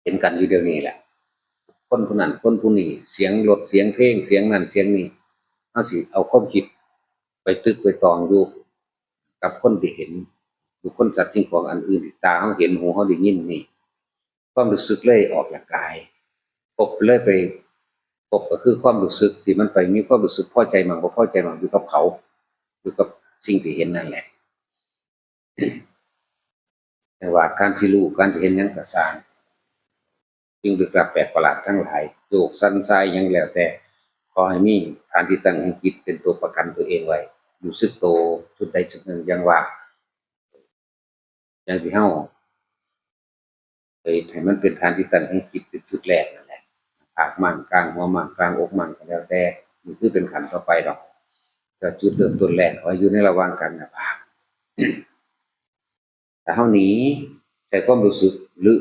ห็นกันอยู่เดี๋ยวนี้แหละคนผู้นั้นคนผู้นี้เสียงรถเสียงเพลงเสียงนั้นเสียงนี้เอาสิเอาความคิดไปตึกไปตองอยู่กับคนที่เห็นบุคคลสัตว์สิ่งของอันอื่นตาเขาเห็นหูเขาได้ยินนี่ความรู้สึกเลยออกจากกายพบเลยไปพบก็คือความรู้สึกที่มันไปมีความรู้สึกพอใจมั่งบ่พอใจมั่งอยู่กับเขาอยู่กับสิ่งที่เห็นนั่นแหละแต่ว่าการสิรู้การที่เห็นหยังก็สร้างสิ่งลึกลับแปลกประหลาดทั้งหลายโลกสันทรายหยังแล้วแต่ขอให้มีฐานที่ตั้งแห่งจิตเป็นตัวประกันตัวเองไว้รู้สึกโตจุดใดจุดหนึ่งอย่างว่าอย่างที่เฮาให้มันเป็นฐานที่ตั้งแห่งจิตเป็นจุดแรกนั่นแหละปากมั่งกลางหัวมั่งกลางอกมั่งก็แล้วแต่นี่คือเป็นขั้นต่อไปดอกแต่จุดเริ่มต้นแรกขออยู่ในระหว่างกันนะปากแต่เฮาหนีใช้ความรู้สึกหรือ